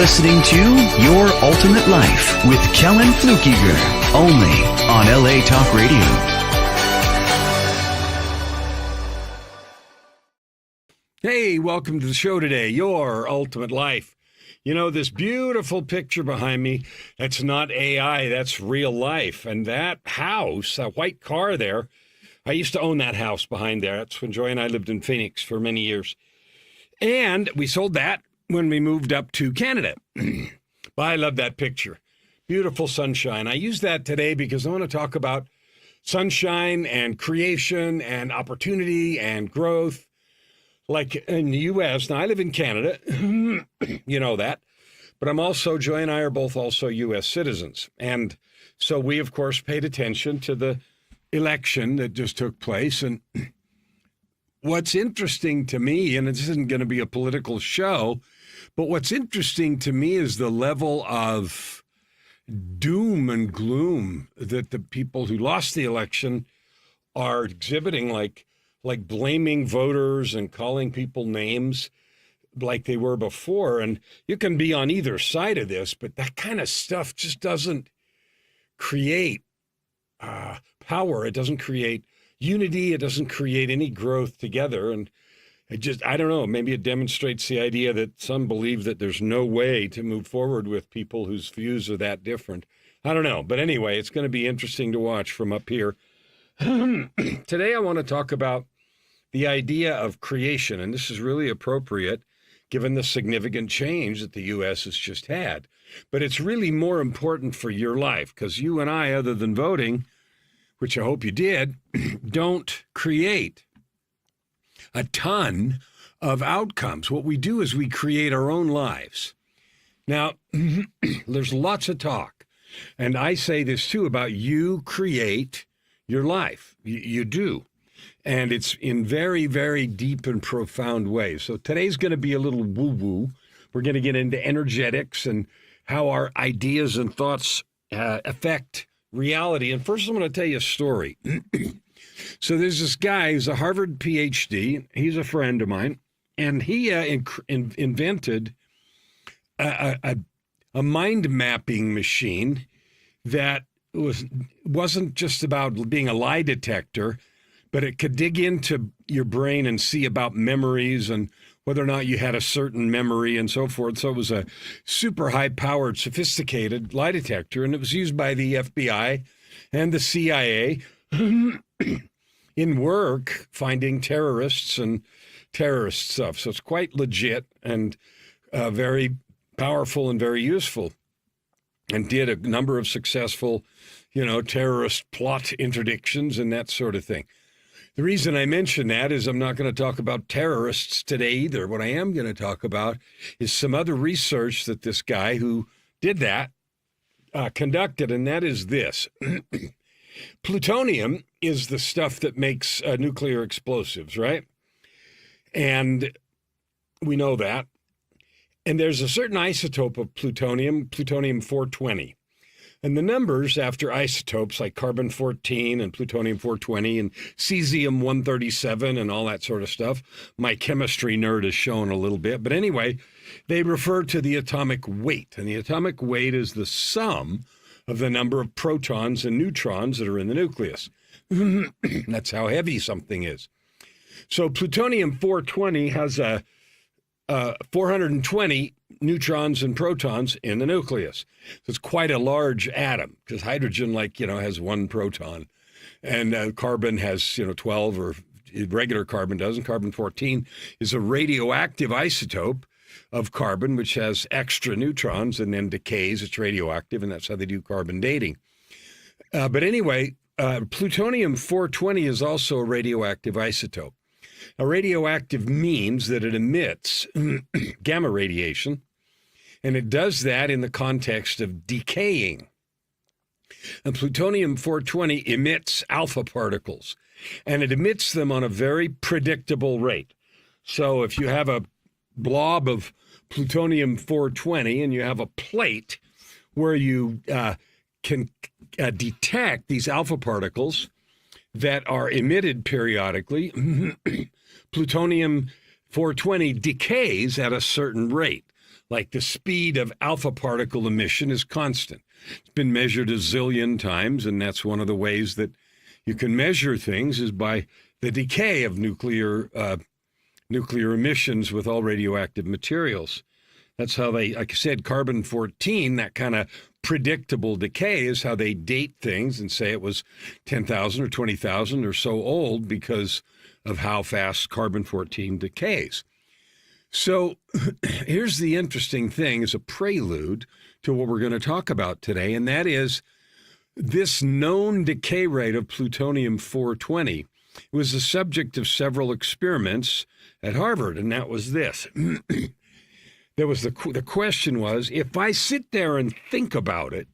listening to Your Ultimate Life with Kellan Fluckiger, only on LA Talk Radio. Hey, welcome to the show today, Your Ultimate Life. You know, this beautiful picture behind me, that's not AI, that's real life. And that house, that white car there, I used to own that house behind there. That's when Joy and I lived in Phoenix for many years. And we sold that when we moved up to Canada. But I love that picture. Beautiful sunshine. I use that today because I want to talk about sunshine and creation and opportunity and growth. Like in the U.S., now I live in Canada, you know that, but Joy and I are both also U.S. citizens. And so we, of course, paid attention to the election that just took place. And what's interesting to me, and this isn't going to be a political show, but what's interesting to me is the level of doom and gloom that the people who lost the election are exhibiting, like blaming voters and calling people names like they were before. And you can be on either side of this, but that kind of stuff just doesn't create power. It doesn't create unity. It doesn't create any growth together. And I don't know, maybe it demonstrates the idea that some believe that there's no way to move forward with people whose views are that different. I don't know. But anyway, it's going to be interesting to watch from up here. Today, I want to talk about the idea of creation, and this is really appropriate given the significant change that the U.S. has just had. But it's really more important for your life because you and I, other than voting, which I hope you did, don't create a ton of outcomes. What we do is we create our own lives. Now, there's lots of talk, and I say this too about you create your life. You do. And it's in very, very deep and profound ways. So today's going to be a little woo-woo. We're going to get into energetics and how our ideas and thoughts affect reality. And first, I'm going to tell you a story. So there's this guy who's a Harvard PhD. He's a friend of mine. And he invented a mind mapping machine that wasn't just about being a lie detector, but it could dig into your brain and see about memories and whether or not you had a certain memory and so forth. So it was a super high-powered, sophisticated lie detector, and it was used by the FBI and the CIA in work finding terrorists and terrorist stuff. So it's quite legit and very powerful and very useful, and did a number of successful, terrorist plot interdictions and that sort of thing. The reason I mention that is I'm not going to talk about terrorists today either. What I am going to talk about is some other research that this guy who did that conducted, and that is this. Plutonium is the stuff that makes nuclear explosives, right? And we know that. And there's a certain isotope of plutonium, plutonium-420. And the numbers after isotopes like carbon-14 and plutonium-420 and cesium-137 and all that sort of stuff, my chemistry nerd has shown a little bit. But anyway, they refer to the atomic weight. And the atomic weight is the sum of the number of protons and neutrons that are in the nucleus. That's how heavy something is. So plutonium-420 has 420 neutrons and protons in the nucleus. So it's quite a large atom because hydrogen, has one proton, and carbon has, 12, or regular carbon doesn't. Carbon-14 is a radioactive isotope of carbon, which has extra neutrons and then decays. It's radioactive, and that's how they do carbon dating. But anyway, plutonium-420 is also a radioactive isotope. Now, radioactive means that it emits gamma radiation, and it does that in the context of decaying. And plutonium-420 emits alpha particles, and it emits them on a very predictable rate. So if you have a blob of plutonium-420 and you have a plate where you can detect these alpha particles that are emitted periodically, plutonium-420 decays at a certain rate. like the speed of alpha particle emission is constant. It's been measured a zillion times, and that's one of the ways that you can measure things is by the decay of nuclear emissions with all radioactive materials. That's how they, like I said, carbon-14, that kind of predictable decay is how they date things and say it was 10,000 or 20,000 or so old because of how fast carbon-14 decays. So here's the interesting thing as a prelude to what we're going to talk about today, and that is this known decay rate of plutonium-420. It was the subject of several experiments at Harvard, and that was this. The question was, if I sit there and think about it,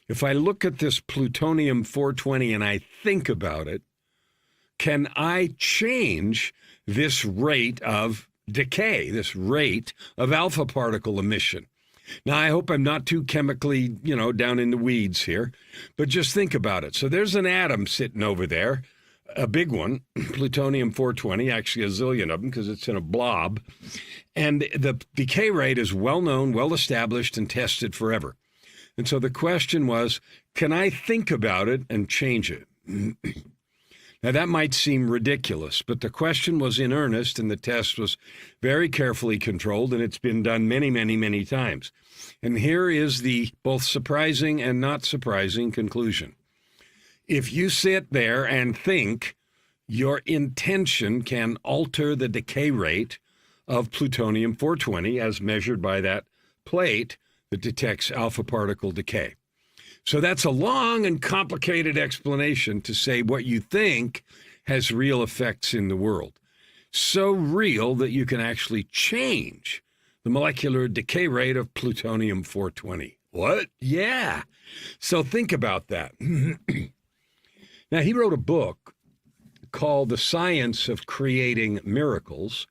if I look at this plutonium-420 and I think about it, can I change this rate of decay, this rate of alpha particle emission? Now, I hope I'm not too chemically, down in the weeds here, but just think about it. So there's an atom sitting over there, a big one, plutonium-420, actually a zillion of them because it's in a blob. And the decay rate is well known, well established, and tested forever. And so the question was, can I think about it and change it? Now, that might seem ridiculous, but the question was in earnest, and the test was very carefully controlled, and it's been done many, many, many times. And here is the both surprising and not surprising conclusion. If you sit there and think, your intention can alter the decay rate of plutonium-420 as measured by that plate that detects alpha particle decay. So that's a long and complicated explanation to say what you think has real effects in the world. So real that you can actually change the molecular decay rate of plutonium-420. What? Yeah. So think about that. Now, he wrote a book called The Science of Creating Miracles,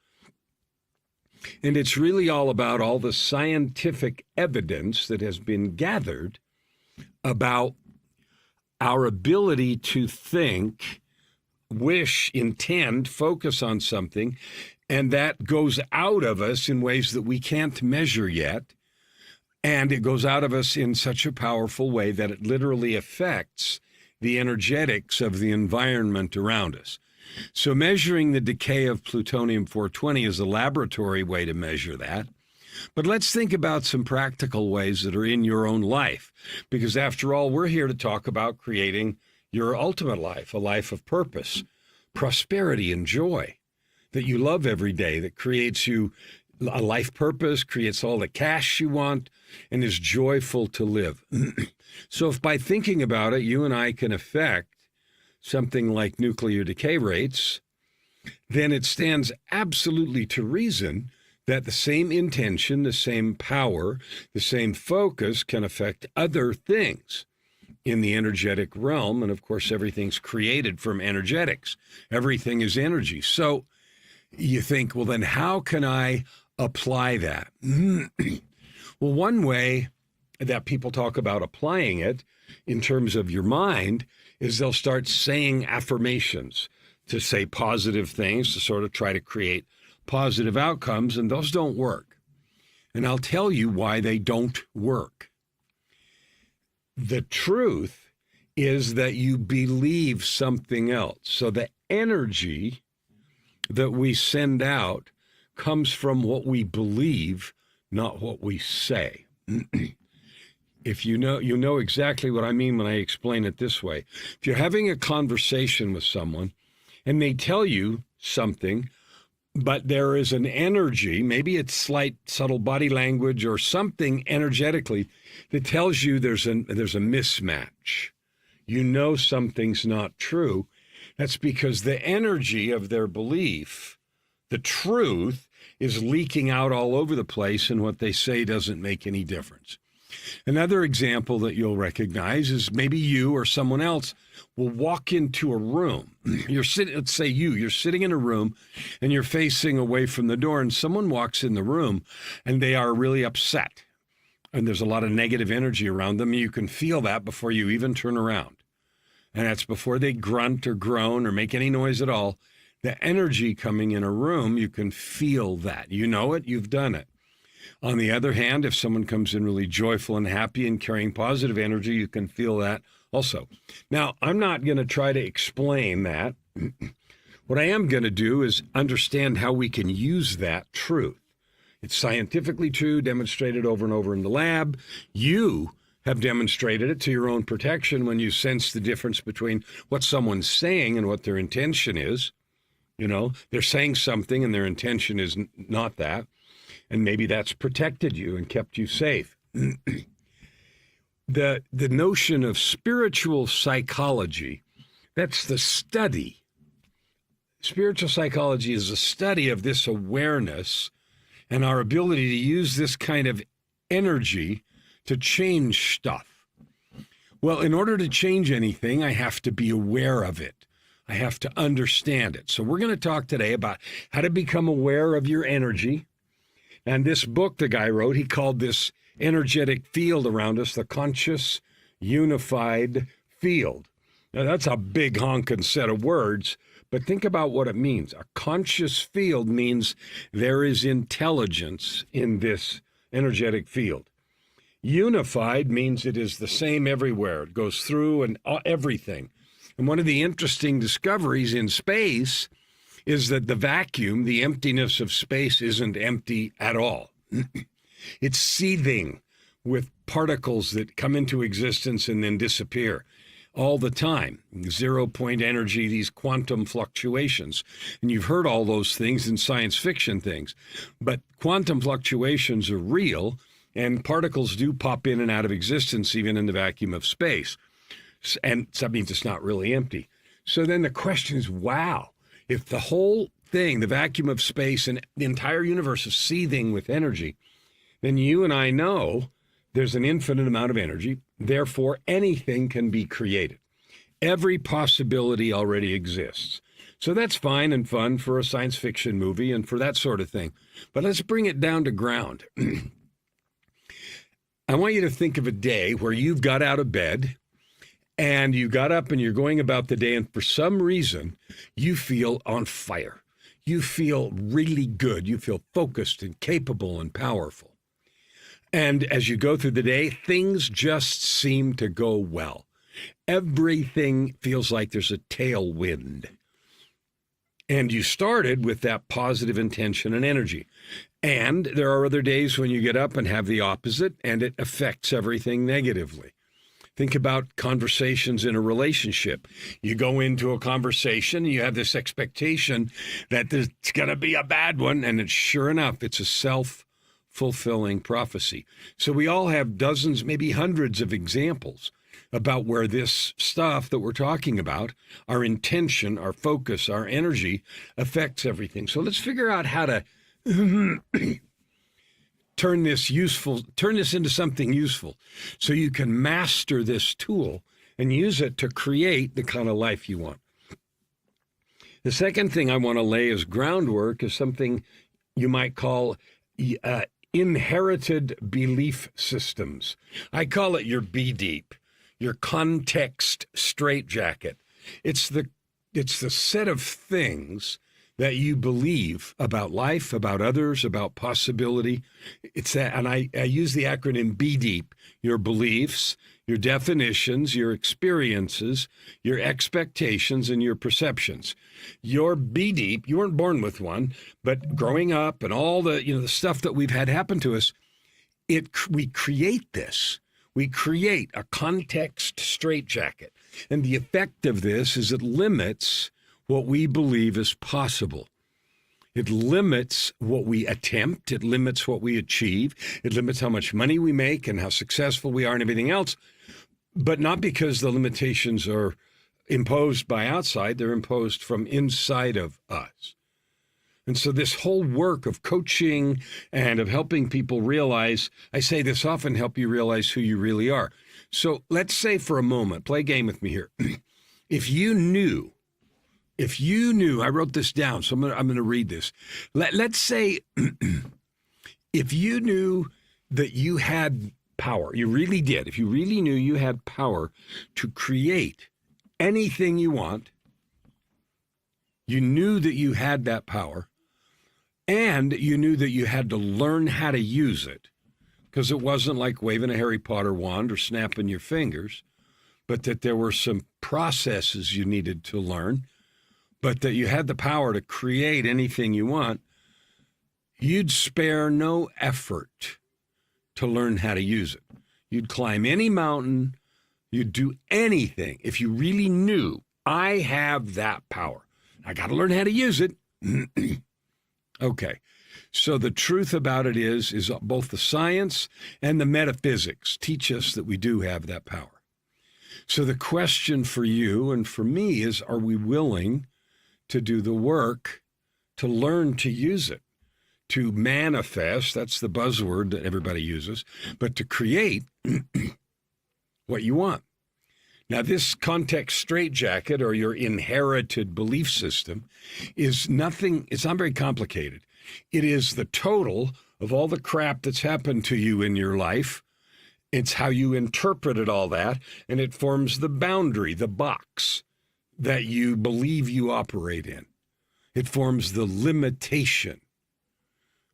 and it's really all about all the scientific evidence that has been gathered about our ability to think, wish, intend, focus on something, and that goes out of us in ways that we can't measure yet, and it goes out of us in such a powerful way that it literally affects the energetics of the environment around us. So measuring the decay of plutonium-420 is a laboratory way to measure that. But let's think about some practical ways that are in your own life, because after all, we're here to talk about creating your ultimate life, a life of purpose, prosperity, and joy that you love every day, that creates you a life purpose, creates all the cash you want, and is joyful to live. So if by thinking about it, you and I can affect something like nuclear decay rates, then it stands absolutely to reason that the same intention, the same power, the same focus can affect other things in the energetic realm. And of course, everything's created from energetics. Everything is energy. So you think, well, then how can I apply that? Well, one way that people talk about applying it in terms of your mind is they'll start saying affirmations to say positive things, to sort of try to create positive outcomes, and those don't work. And I'll tell you why they don't work. The truth is that you believe something else. So the energy that we send out comes from what we believe, not what we say. If you know exactly what I mean when I explain it this way. If you're having a conversation with someone and they tell you something, but there is an energy, maybe it's slight, subtle body language or something energetically that tells you there's a mismatch. You know something's not true. That's because the energy of their belief, the truth, is leaking out all over the place, and what they say doesn't make any difference. Another example that you'll recognize is maybe you or someone else will walk into a room. Let's say you're sitting in a room and you're facing away from the door, and someone walks in the room and they are really upset. And there's a lot of negative energy around them. You can feel that before you even turn around. And that's before they grunt or groan or make any noise at all. The energy coming in a room, you can feel that. You know it, you've done it. On the other hand, if someone comes in really joyful and happy and carrying positive energy, you can feel that also. Now, I'm not going to try to explain that. What I am going to do is understand how we can use that truth. It's scientifically true, demonstrated over and over in the lab. You have demonstrated it to your own protection when you sense the difference between what someone's saying and what their intention is. You know, they're saying something and their intention is not that. And maybe that's protected you and kept you safe. The notion of spiritual psychology, that's the study. Spiritual psychology is a study of this awareness and our ability to use this kind of energy to change stuff. Well, in order to change anything, I have to be aware of it. I have to understand it. So we're going to talk today about how to become aware of your energy. And this book the guy wrote, he called this energetic field around us the conscious, unified field. Now, that's a big honking set of words, but think about what it means. A conscious field means there is intelligence in this energetic field. Unified means it is the same everywhere. It goes through and everything. And one of the interesting discoveries in space is that the vacuum, the emptiness of space, isn't empty at all. It's seething with particles that come into existence and then disappear all the time. 0-point energy, these quantum fluctuations. And you've heard all those things in science fiction things. But quantum fluctuations are real, and particles do pop in and out of existence even in the vacuum of space. And that means it's not really empty. So then the question is, wow, if the whole thing, the vacuum of space and the entire universe is seething with energy, then you and I know there's an infinite amount of energy. Therefore, anything can be created. Every possibility already exists. So that's fine and fun for a science fiction movie and for that sort of thing. But let's bring it down to ground. I want you to think of a day where you've got out of bed and you got up and you're going about the day, and for some reason, you feel on fire. You feel really good. You feel focused and capable and powerful. And as you go through the day, things just seem to go well. Everything feels like there's a tailwind. And you started with that positive intention and energy. And there are other days when you get up and have the opposite, and it affects everything negatively. Think about conversations in a relationship. You go into a conversation, and you have this expectation that it's going to be a bad one, and sure enough, it's a self-fulfilling prophecy. So we all have dozens, maybe hundreds of examples about where this stuff that we're talking about, our intention, our focus, our energy, affects everything. So let's figure out how to turn this into something useful so you can master this tool and use it to create the kind of life you want. The second thing I want to lay as groundwork is something you might call inherited belief systems. I call it your B-Deep, your context straitjacket. It's the set of things that you believe about life, about others, about possibility. It's that, and I use the acronym B-Deep, your beliefs, your definitions, your experiences, your expectations, and your perceptions. Your B-Deep, you weren't born with one, but growing up and all the stuff that we've had happen to us, we create this. We create a context straitjacket. And the effect of this is it limits what we believe is possible. It limits what we attempt. It limits what we achieve. It limits how much money we make and how successful we are and everything else. But not because the limitations are imposed by outside. They're imposed from inside of us. And so this whole work of coaching and of helping people realize, I say this often, help you realize who you really are. So let's say for a moment, play a game with me here. If you knew, I wrote this down, so I'm going to read this. Let's say if you knew that you had power, you really did, if you really knew you had power to create anything you want, you knew that you had that power, And you knew that you had to learn how to use it, because it wasn't like waving a Harry Potter wand or snapping your fingers, but that there were some processes you needed to learn, but that you had the power to create anything you want. You'd spare no effort to learn how to use it. You'd climb any mountain. You'd do anything if you really knew, I have that power. I got to learn how to use it. Okay. So the truth about it is both the science and the metaphysics teach us that we do have that power. So the question for you and for me is, are we willing to do the work to learn to use it, to manifest? That's the buzzword that everybody uses, but to create what you want. Now, this context straitjacket, or your inherited belief system, is nothing, it's not very complicated. It is the total of all the crap that's happened to you in your life. It's how you interpreted all that, and it forms the boundary, the box that you believe you operate in. It forms the limitation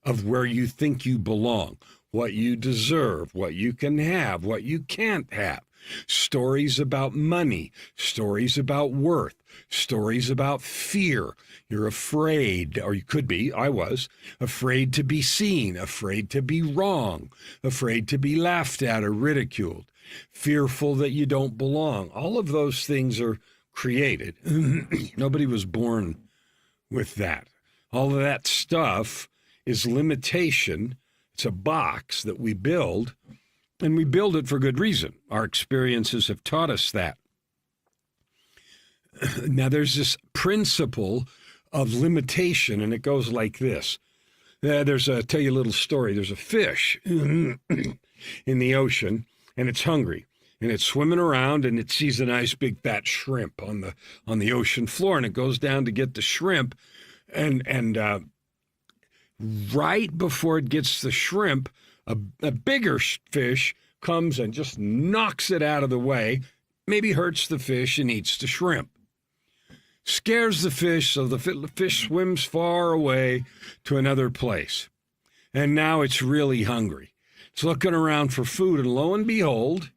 of where you think you belong, what you deserve, what you can have, what you can't have. Stories about money, stories about worth, stories about fear. You're afraid, or you could be, I was, afraid to be seen, afraid to be wrong, afraid to be laughed at or ridiculed, fearful that you don't belong. All of those things are created. Nobody was born with that. All of that stuff is limitation. It's a box that we build. And we build it for good reason. Our experiences have taught us that. Now, there's this principle of limitation, and it goes like this. I'll tell you a little story. There's a fish in the ocean, and it's hungry. And it's swimming around, and it sees a nice big fat shrimp on the ocean floor, and it goes down to get the shrimp. And right before it gets the shrimp, a bigger fish comes and just knocks it out of the way, maybe hurts the fish and eats the shrimp. Scares the fish, so the fish swims far away to another place. And now it's really hungry. It's looking around for food, and lo and behold,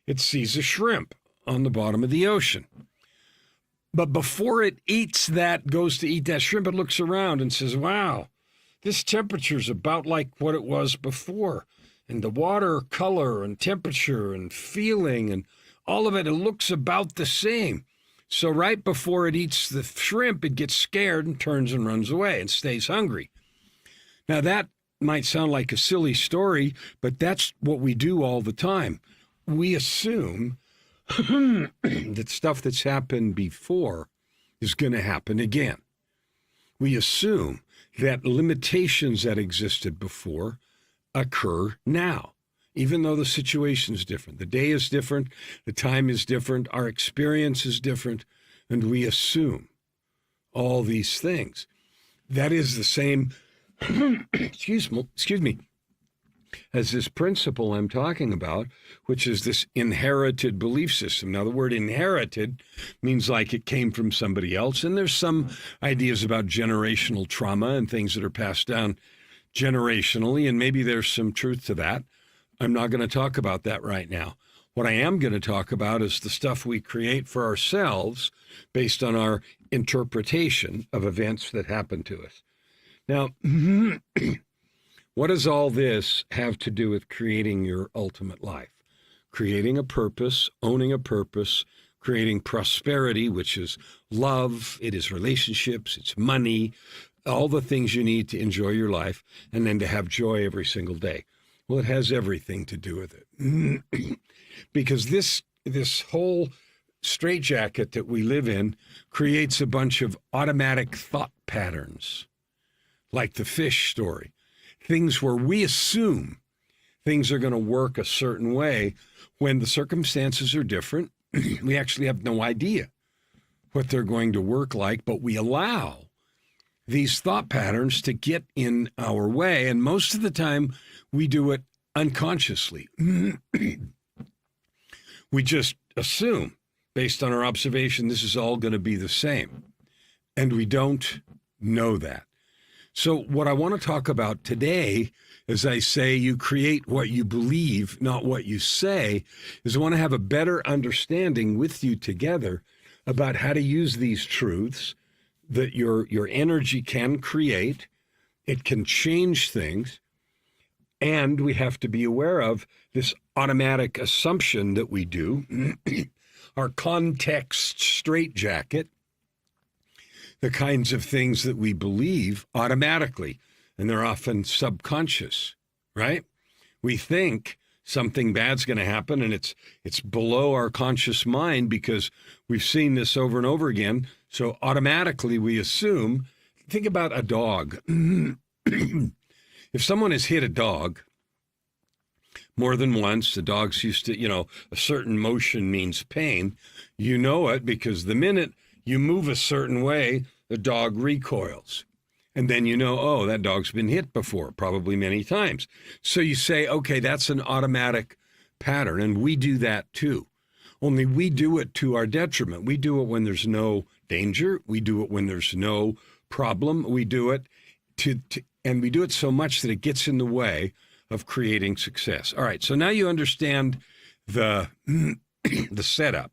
it sees a shrimp on the bottom of the ocean. But before it goes to eat that shrimp, it looks around and says, wow, this temperature's about like what it was before. And the water color and temperature and feeling and all of it, it looks about the same. So right before it eats the shrimp, it gets scared and turns and runs away and stays hungry. Now that might sound like a silly story, but that's what we do all the time. We assume that stuff that's happened before is going to happen again. We assume that limitations that existed before occur now, even though the situation is different. The day is different, the time is different, our experience is different, and we assume all these things. That is the same, excuse me, as this principle I'm talking about, which is this inherited belief system. Now, the word inherited means like it came from somebody else, and there's some ideas about generational trauma and things that are passed down generationally, and maybe there's some truth to that. I'm not going to talk about that right now. What I am going to talk about is the stuff we create for ourselves based on our interpretation of events that happen to us. Now, what does all this have to do with creating your ultimate life? Creating a purpose, owning a purpose, creating prosperity, which is love, it is relationships, it's money, all the things you need to enjoy your life, and then to have joy every single day. Well, it has everything to do with it. Because this whole straitjacket that we live in creates a bunch of automatic thought patterns, like the fish story. Things where we assume things are going to work a certain way when the circumstances are different. We actually have no idea what they're going to work like, but we allow these thought patterns to get in our way. And most of the time we do it unconsciously. We just assume, based on our observation, this is all going to be the same. And we don't know that. So what I want to talk about today, as I say, you create what you believe, not what you say, is I want to have a better understanding with you together about how to use these truths that your energy can create. It can change things. And we have to be aware of this automatic assumption that we do, our context straitjacket, the kinds of things that we believe automatically, and they're often subconscious, right? We think something bad's going to happen, and it's below our conscious mind because we've seen this over and over again. So automatically we assume, think about a dog. If someone has hit a dog more than once, the dog's used to, a certain motion means pain. You know it because the minute you move a certain way, the dog recoils. And then oh, that dog's been hit before, probably many times. So you say, okay, that's an automatic pattern. And we do that too. Only we do it to our detriment. We do it when there's no danger. We do it when there's no problem. We do it and we do it so much that it gets in the way of creating success. All right, so now you understand the setup.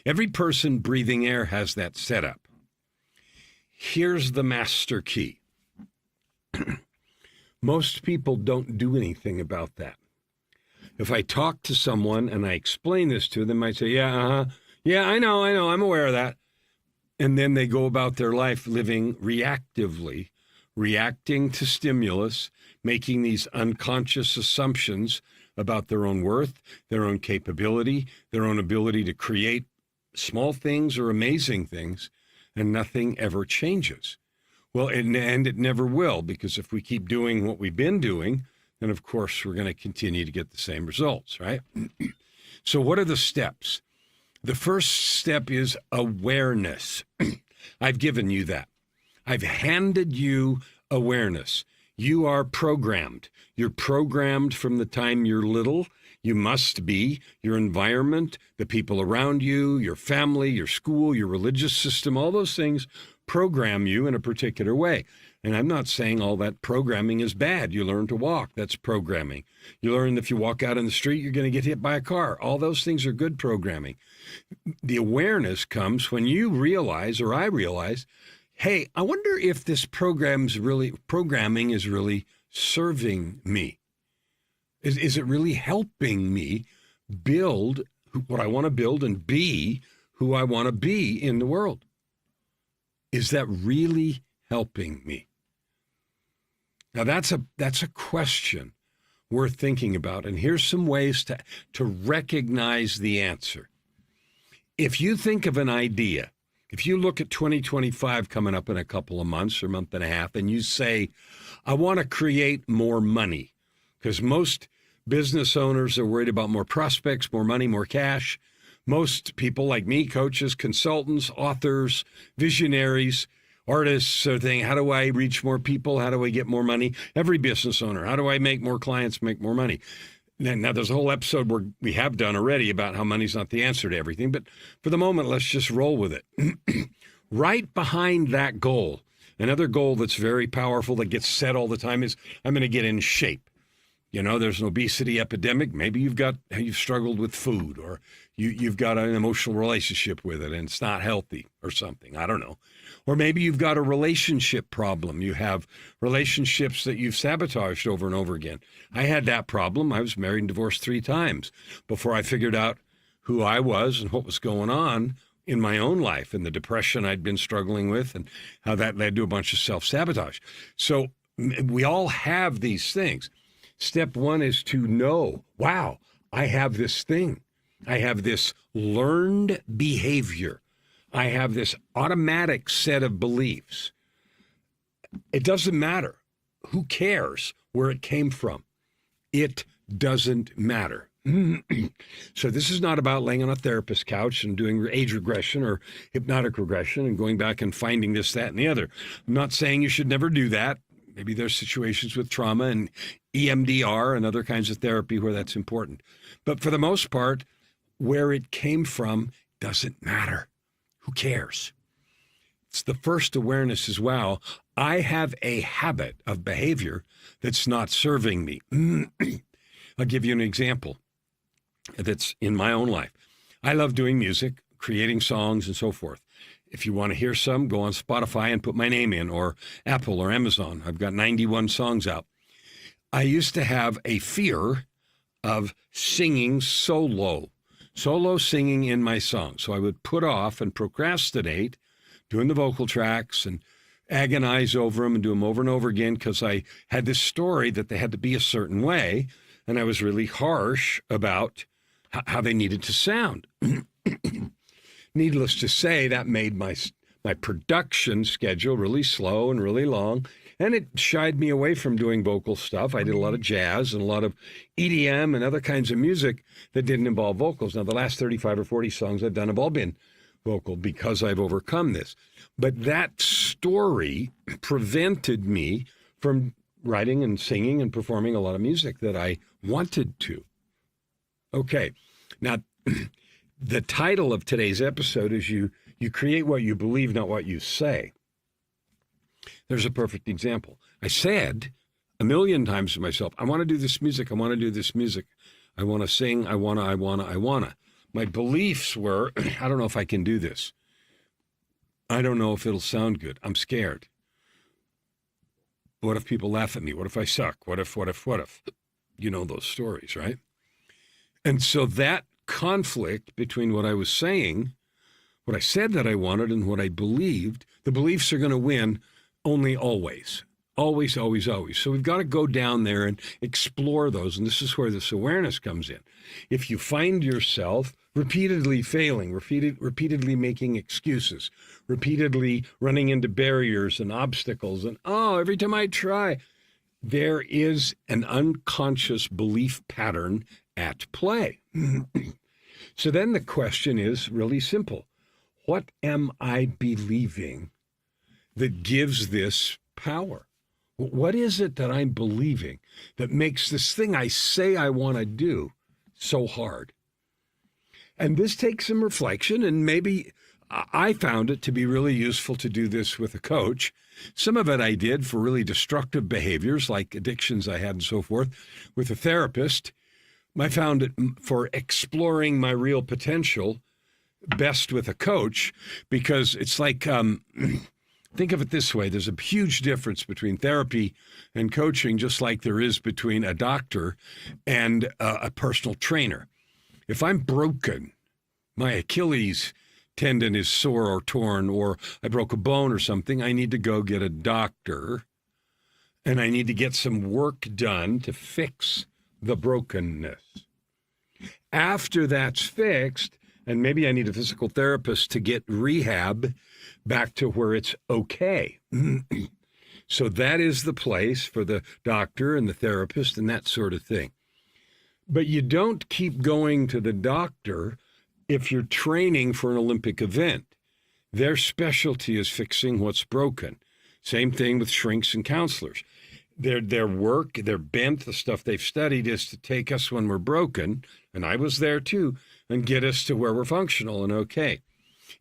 Every person breathing air has that setup. Here's the master key. Most people don't do anything about that. If I talk to someone and I explain this to them, I say, yeah, I know, I'm aware of that. And then they go about their life living reactively, reacting to stimulus, making these unconscious assumptions about their own worth, their own capability, their own ability to create small things or amazing things, and nothing ever changes. Well, and it never will, because if we keep doing what we've been doing, then of course we're going to continue to get the same results, right? So what are the steps? The first step is awareness. I've given you that. I've handed you awareness. You are programmed. You're programmed from the time you're little. You must be. Your environment, the people around you, your family, your school, your religious system, all those things program you in a particular way. And I'm not saying all that programming is bad. You learn to walk. That's programming. You learn if you walk out in the street, you're going to get hit by a car. All those things are good programming. The awareness comes when you realize, or I realize, hey, I wonder if this programming is really serving me. Is it really helping me build what I want to build and be who I want to be in the world? Is that really helping me? Now that's a question worth thinking about. And here's some ways to recognize the answer. If you think of an idea, if you look at 2025 coming up in a couple of months or month and a half, and you say, I want to create more money, because most business owners are worried about more prospects, more money, more cash. Most people like me, coaches, consultants, authors, visionaries, artists are thinking, how do I reach more people? How do I get more money? Every business owner, how do I make more clients, make more money? Now, there's a whole episode where we have done already about how money's not the answer to everything. But for the moment, let's just roll with it. Right behind that goal, another goal that's very powerful that gets said all the time is, I'm going to get in shape. There's an obesity epidemic. Maybe you've struggled with food, or you've got an emotional relationship with it and it's not healthy or something. I don't know. Or maybe you've got a relationship problem. You have relationships that you've sabotaged over and over again. I had that problem. I was married and divorced 3 times before I figured out who I was and what was going on in my own life and the depression I'd been struggling with and how that led to a bunch of self-sabotage. So we all have these things. Step 1 is to know, wow, I have this thing. I have this learned behavior. I have this automatic set of beliefs. It doesn't matter. Who cares where it came from? It doesn't matter. So this is not about laying on a therapist's couch and doing age regression or hypnotic regression and going back and finding this, that, and the other. I'm not saying you should never do that. Maybe there's situations with trauma and EMDR and other kinds of therapy where that's important. But for the most part, where it came from doesn't matter. Who cares? the first awareness is, wow, I have a habit of behavior that's not serving me. I'll give you an example that's in my own life. I love doing music, creating songs and so forth. If you want to hear some, go on Spotify and put my name in, or Apple or Amazon. I've got 91 songs out. I used to have a fear of singing solo singing in my song. So I would put off and procrastinate doing the vocal tracks and agonize over them and do them over and over again because I had this story that they had to be a certain way, and I was really harsh about how they needed to sound. Needless to say, that made my production schedule really slow and really long, and it shied me away from doing vocal stuff. I did a lot of jazz and a lot of EDM and other kinds of music that didn't involve vocals. Now, the last 35 or 40 songs I've done have all been vocal because I've overcome this. But that story prevented me from writing and singing and performing a lot of music that I wanted to. Okay, now the title of today's episode is You Create What You Believe, Not What You Say. There's a perfect example. I said a million times to myself, I want to do this music. I want to do this music. I want to sing. I want to. My beliefs were, I don't know if I can do this. I don't know if it'll sound good. I'm scared. What if people laugh at me? What if I suck? What if? You know those stories, right? And so that conflict between what I was saying, what I said that I wanted, and what I believed, the beliefs are going to win only always. Always, always, always. So we've got to go down there and explore those. And this is where this awareness comes in. If you find yourself repeatedly failing, repeatedly making excuses, repeatedly running into barriers and obstacles, and every time I try, there is an unconscious belief pattern at play. So then the question is really simple. What am I believing that gives this power? What is it that I'm believing that makes this thing I say I want to do so hard? And this takes some reflection, and maybe I found it to be really useful to do this with a coach. Some of it I did for really destructive behaviors like addictions I had and so forth with a therapist. I found it for exploring my real potential best with a coach, because it's like, think of it this way. There's a huge difference between therapy and coaching, just like there is between a doctor and a personal trainer. If I'm broken, my Achilles tendon is sore or torn, or I broke a bone or something, I need to go get a doctor, and I need to get some work done to fix the brokenness. After that's fixed, and maybe I need a physical therapist to get rehab back to where it's okay. So that is the place for the doctor and the therapist and that sort of thing. But you don't keep going to the doctor if you're training for an Olympic event. Their specialty is fixing what's broken. Same thing with shrinks and counselors. Their work, their bent, the stuff they've studied is to take us when we're broken, and I was there too, and get us to where we're functional and okay.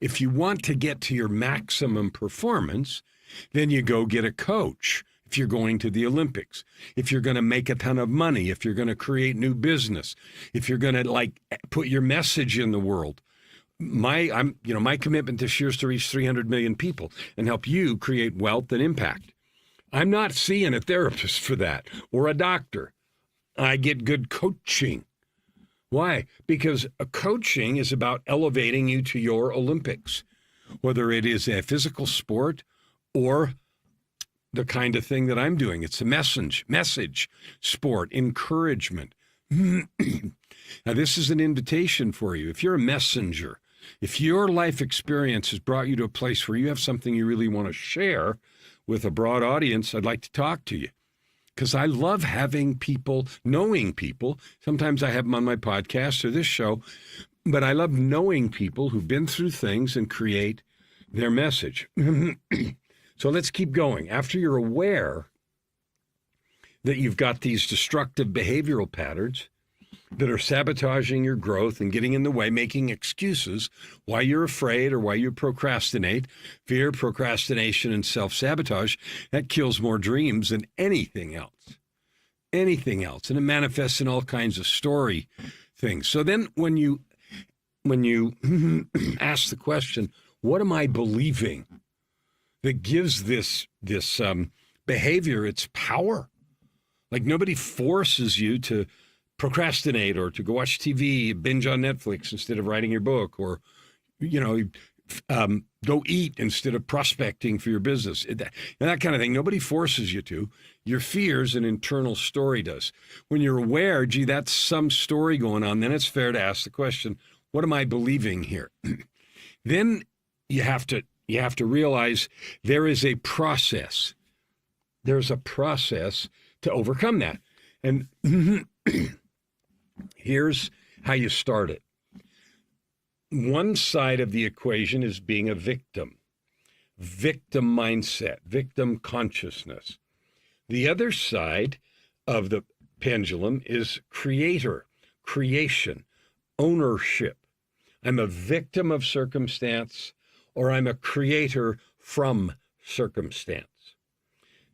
If you want to get to your maximum performance, then you go get a coach. If you're going to the Olympics, if you're going to make a ton of money, if you're going to create new business, if you're going to put your message in the world. My commitment this year is to reach 300 million people and help you create wealth and impact. I'm not seeing a therapist for that or a doctor. I get good coaching. Why? Because a coaching is about elevating you to your Olympics, whether it is a physical sport or the kind of thing that I'm doing. It's a message, sport, encouragement. Now, this is an invitation for you. If you're a messenger, if your life experience has brought you to a place where you have something you really want to share with a broad audience, I'd like to talk to you. Because I love having people, knowing people. Sometimes I have them on my podcast or this show, but I love knowing people who've been through things and create their message. So let's keep going. After you're aware that you've got these destructive behavioral patterns, that are sabotaging your growth and getting in the way, making excuses why you're afraid or why you procrastinate. Fear, procrastination, and self-sabotage, that kills more dreams than anything else. Anything else. And it manifests in all kinds of story things. So then when you ask the question, what am I believing that gives this behavior its power? Like nobody forces you to procrastinate or to go watch TV, binge on Netflix instead of writing your book, or, go eat instead of prospecting for your business. That kind of thing. Nobody forces you to. Your fears and internal story does. When you're aware, gee, that's some story going on, then it's fair to ask the question, what am I believing here? Then you have to realize there is a process. There's a process to overcome that. And here's how you start it. One side of the equation is being a victim mindset, victim consciousness. The other side of the pendulum is creator, creation, ownership. I'm a victim of circumstance, or I'm a creator from circumstance.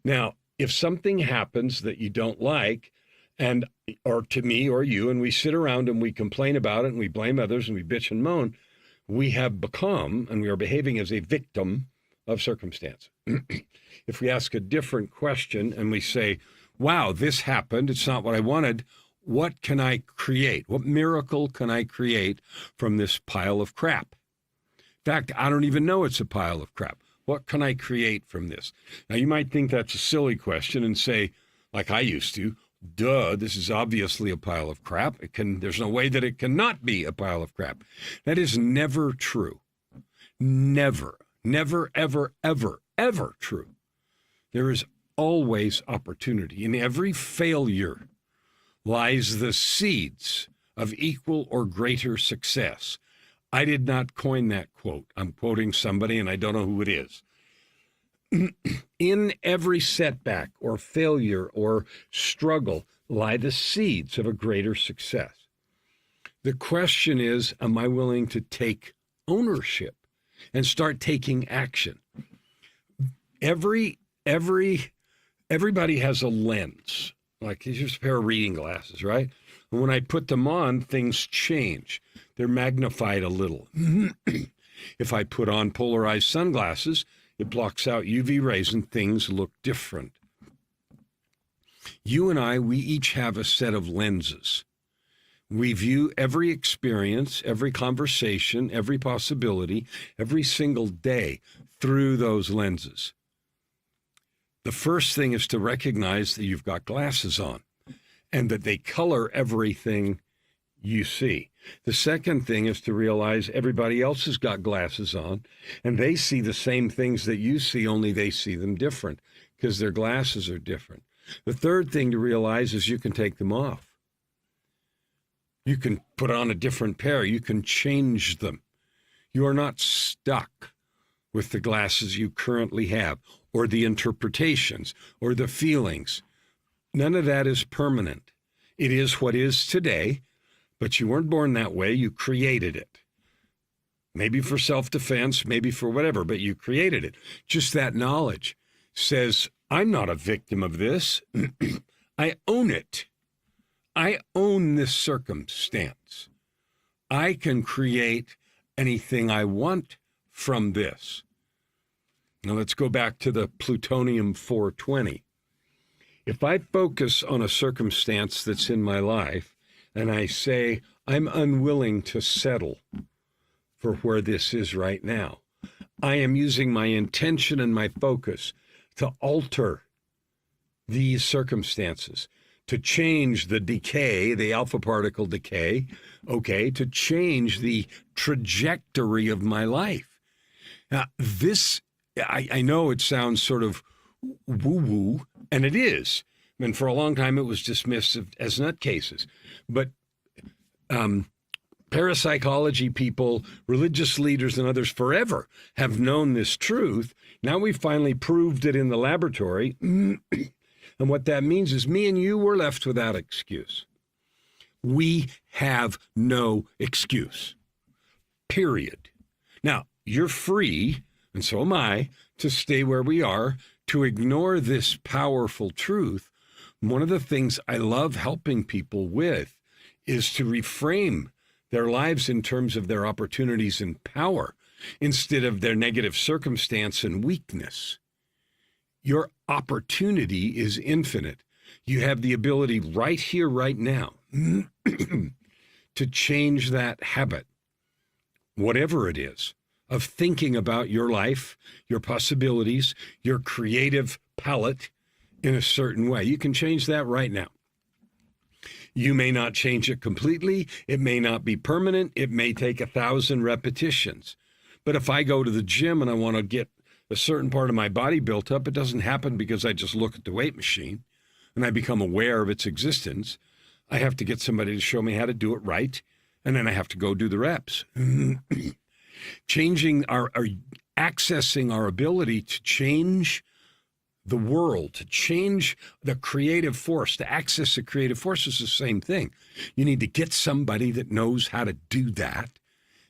Now, if something happens that you don't like, or to me or you, and we sit around and we complain about it and we blame others and we bitch and moan, we have become and we are behaving as a victim of circumstance. If we ask a different question and we say, wow, this happened, it's not what I wanted, what can I create? What miracle can I create from this pile of crap? In fact, I don't even know it's a pile of crap. What can I create from this? Now, you might think that's a silly question and say, like I used to, duh, this is obviously a pile of crap. There's no way that it cannot be a pile of crap. That is never true. Never, ever, ever true. There is always opportunity. In every failure lies the seeds of equal or greater success. I did not coin that quote. I'm quoting somebody and I don't know who it is. In every setback or failure or struggle lie the seeds of a greater success. The question is, am I willing to take ownership and start taking action? Everybody has a lens. Like, here's a pair of reading glasses, right? And when I put them on, things change. They're magnified a little. If I put on polarized sunglasses, it blocks out UV rays and things look different. You and I, we each have a set of lenses. We view every experience, every conversation, every possibility, every single day through those lenses. The first thing is to recognize that you've got glasses on and that they color everything you see. The second thing is to realize everybody else has got glasses on and they see the same things that you see, only they see them different because their glasses are different. The third thing to realize is you can take them off. You can put on a different pair. You can change them. You are not stuck with the glasses you currently have, or the interpretations, or the feelings. None of that is permanent. It is what is today, but you weren't born that way. You created it. Maybe for self-defense, maybe for whatever, but you created it. Just that knowledge says, I'm not a victim of this. I own it. I own this circumstance. I can create anything I want from this. Now let's go back to the plutonium 420. If I focus on a circumstance that's in my life and I say, I'm unwilling to settle for where this is right now, I am using my intention and my focus to alter these circumstances, to change the decay, the alpha particle decay, to change the trajectory of my life. Now, this, I know it sounds sort of woo-woo, and it is. And for a long time, it was dismissed as nutcases. But parapsychology people, religious leaders, and others forever have known this truth. Now we finally proved it in the laboratory. And what that means is me and you were left without excuse. We have no excuse, period. Now, you're free, and so am I, to stay where we are, to ignore this powerful truth. One of the things I love helping people with is to reframe their lives in terms of their opportunities and power instead of their negative circumstance and weakness. Your opportunity is infinite. You have the ability right here, right now, to change that habit, whatever it is, of thinking about your life, your possibilities, your creative palette in a certain way. You can change that right now. You may not change it completely. It may not be permanent. It may take 1,000 repetitions. But if I go to the gym and I want to get a certain part of my body built up, it doesn't happen because I just look at the weight machine and I become aware of its existence. I have to get somebody to show me how to do it right, and then I have to go do the reps. Changing accessing our ability to change the world, to change the creative force, to access the creative force is the same thing. You need to get somebody that knows how to do that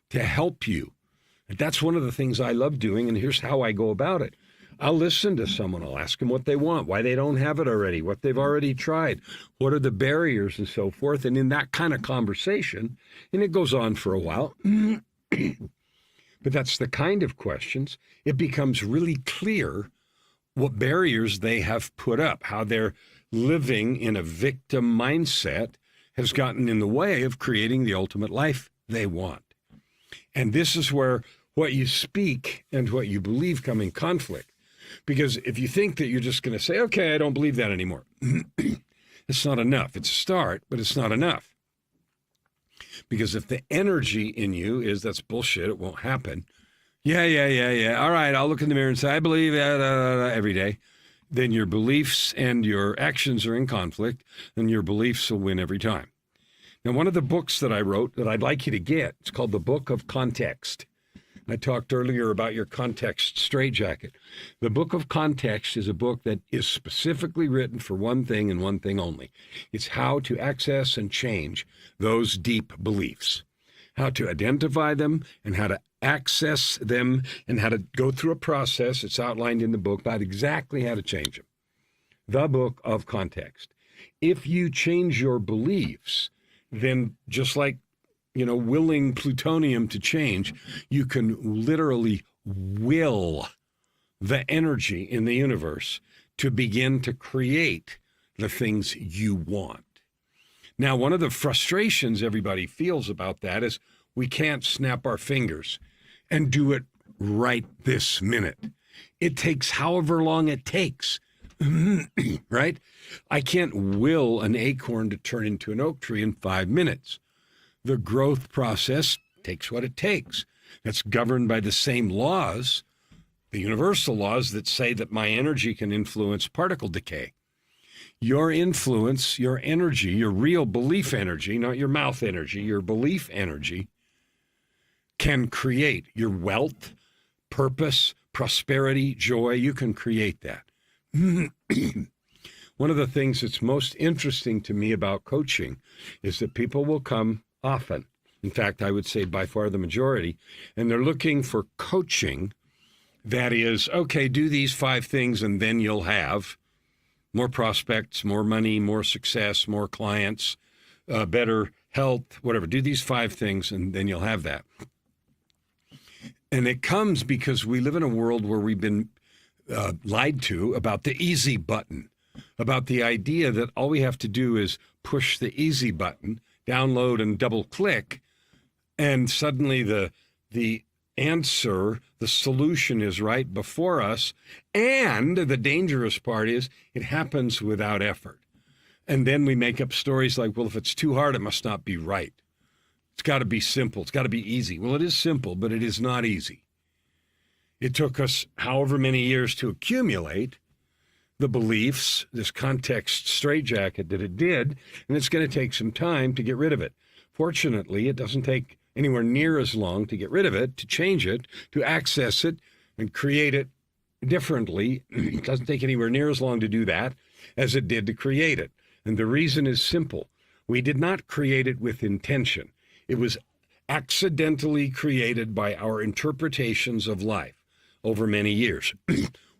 to help you. And that's one of the things I love doing, and here's how I go about it. I'll listen to someone. I'll ask them what they want, why they don't have it already, what they've already tried, what are the barriers and so forth. And in that kind of conversation, and it goes on for a while, but that's the kind of questions, it becomes really clear what barriers they have put up, how their living in a victim mindset has gotten in the way of creating the ultimate life they want. And this is where what you speak and what you believe come in conflict. Because if you think that you're just going to say, okay, I don't believe that anymore, it's not enough. It's a start, but it's not enough. Because if the energy in you is that's bullshit, it won't happen. Yeah. All right, I'll look in the mirror and say, I believe that every day. Then your beliefs and your actions are in conflict, and your beliefs will win every time. Now, one of the books that I wrote that I'd like you to get, it's called The Book of Context. I talked earlier about your context straitjacket. The Book of Context is a book that is specifically written for one thing and one thing only. It's how to access and change those deep beliefs, how to identify them and how to access them and how to go through a process. It's outlined in the book about exactly how to change them. The Book of Context. If you change your beliefs, then just like willing plutonium to change, you can literally will the energy in the universe to begin to create the things you want. Now, one of the frustrations everybody feels about that is we can't snap our fingers and do it right this minute. It takes however long it takes, right? I can't will an acorn to turn into an oak tree in 5 minutes. The growth process takes what it takes. That's governed by the same laws, the universal laws that say that my energy can influence particle decay. Your influence, your energy, your real belief energy, not your mouth energy, your belief energy, can create your wealth, purpose, prosperity, joy. You can create that. One of the things that's most interesting to me about coaching is that people will come often. In fact, I would say by far the majority, and they're looking for coaching that is, okay, do these 5 things and then you'll have more prospects, more money, more success, more clients, better health, whatever. Do these 5 things and then you'll have that. And it comes because we live in a world where we've been lied to about the easy button, about the idea that all we have to do is push the easy button, download and double click, and suddenly the answer, the solution is right before us. And the dangerous part is it happens without effort. And then we make up stories like, well, if it's too hard, it must not be right. It's got to be simple. It's got to be easy. Well, it is simple, but it is not easy. It took us however many years to accumulate the beliefs, this context straitjacket that it did, and it's going to take some time to get rid of it. Fortunately, it doesn't take anywhere near as long to get rid of it, to change it, to access it, and create it differently. It doesn't take anywhere near as long to do that as it did to create it. And the reason is simple. We did not create it with intention. It was accidentally created by our interpretations of life over many years.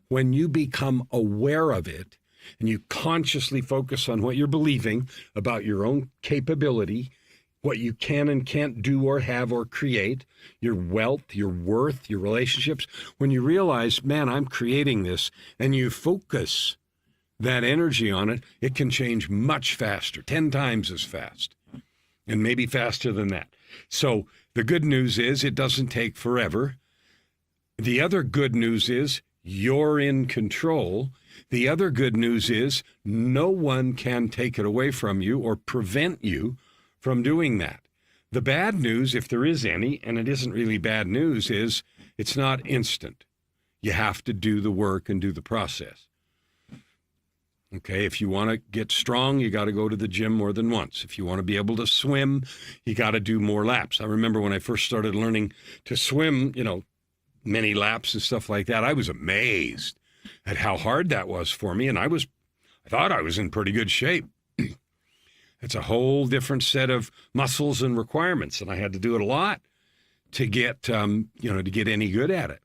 When you become aware of it and you consciously focus on what you're believing about your own capability, what you can and can't do or have or create, your wealth, your worth, your relationships, when you realize, man, I'm creating this, and you focus that energy on it, it can change much faster, 10 times as fast, and maybe faster than that. So the good news is it doesn't take forever. The other good news is you're in control. The other good news is no one can take it away from you or prevent you from doing that. The bad news, if there is any, and it isn't really bad news, is it's not instant. You have to do the work and do the process. Okay, if you want to get strong, you got to go to the gym more than once. If you want to be able to swim, you got to do more laps. I remember when I first started learning to swim, many laps and stuff like that, I was amazed at how hard that was for me, and I thought I was in pretty good shape. It's a whole different set of muscles and requirements, and I had to do it a lot to get, to get any good at it.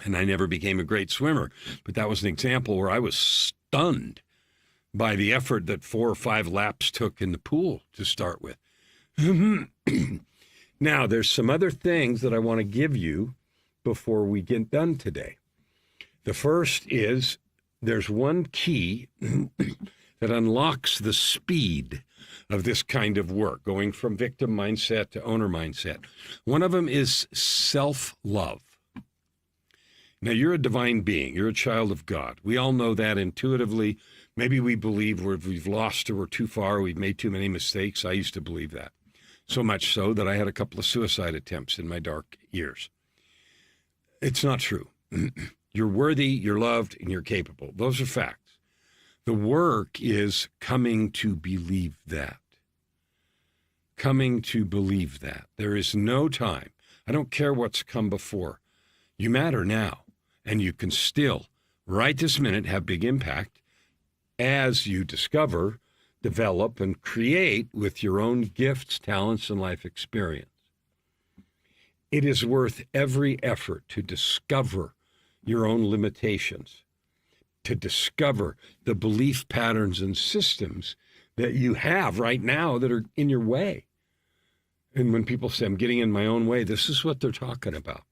And I never became a great swimmer, but that was an example where I was stunned by the effort that 4 or 5 laps took in the pool to start with. Now, there's some other things that I want to give you before we get done today. The first is there's one key that unlocks the speed of this kind of work, going from victim mindset to owner mindset. One of them is self-love. Now, you're a divine being. You're a child of God. We all know that intuitively. Maybe we believe we've lost or we're too far, we've made too many mistakes. I used to believe that. So much so that I had a couple of suicide attempts in my dark years. It's not true. You're worthy, you're loved, and you're capable. Those are facts. The work is coming to believe that. Coming to believe that. There is no time. I don't care what's come before. You matter now, and you can still, right this minute, have big impact as you discover, develop, and create with your own gifts, talents, and life experience. It is worth every effort to discover your own limitations, to discover the belief patterns and systems that you have right now that are in your way. And when people say, I'm getting in my own way, this is what they're talking about.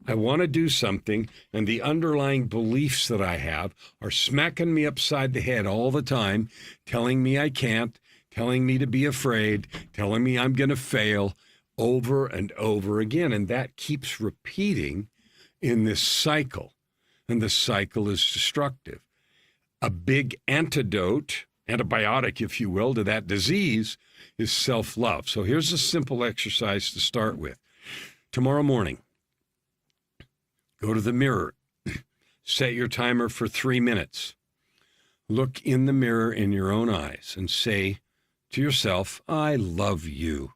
I want to do something, and the underlying beliefs that I have are smacking me upside the head all the time, telling me I can't, telling me to be afraid, telling me I'm going to fail over and over again. And that keeps repeating in this cycle. And the cycle is destructive. A big antidote, antibiotic, if you will, to that disease is self-love. So here's a simple exercise to start with. Tomorrow morning, go to the mirror, set your timer for 3 minutes. Look in the mirror in your own eyes and say to yourself, I love you.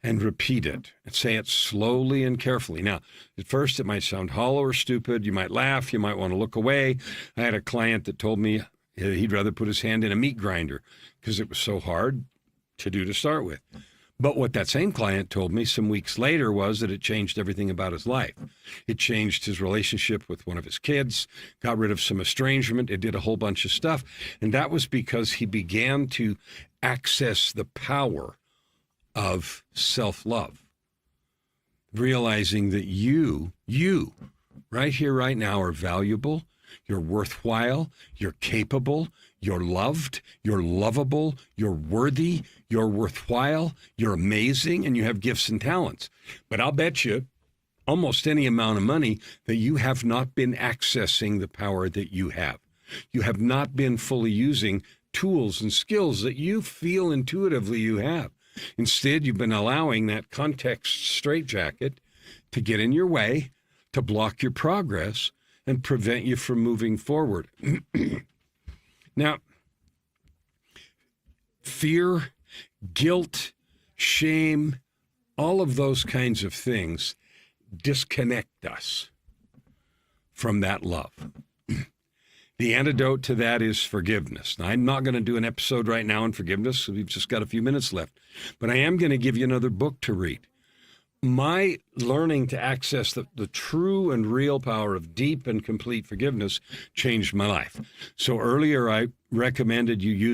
And repeat it and say it slowly and carefully. Now, at first it might sound hollow or stupid. You might laugh. You might want to look away. I had a client that told me he'd rather put his hand in a meat grinder because it was so hard to do to start with. But what that same client told me some weeks later was that it changed everything about his life. It changed his relationship with one of his kids, got rid of some estrangement. It did a whole bunch of stuff. And that was because he began to access the power of self-love, realizing that you, right here, right now, are valuable, you're worthwhile, you're capable, you're loved, you're lovable, you're worthy, you're worthwhile, you're amazing, and you have gifts and talents. But I'll bet you almost any amount of money that you have not been accessing the power that you have. You have not been fully using tools and skills that you feel intuitively you have. Instead, you've been allowing that context straitjacket to get in your way, to block your progress, and prevent you from moving forward. Now, fear, guilt, shame, all of those kinds of things disconnect us from that love. The antidote to that is forgiveness. Now, I'm not going to do an episode right now on forgiveness. We've just got a few minutes left. But I am going to give you another book to read. My learning to access the true and real power of deep and complete forgiveness changed my life. So earlier I recommended you use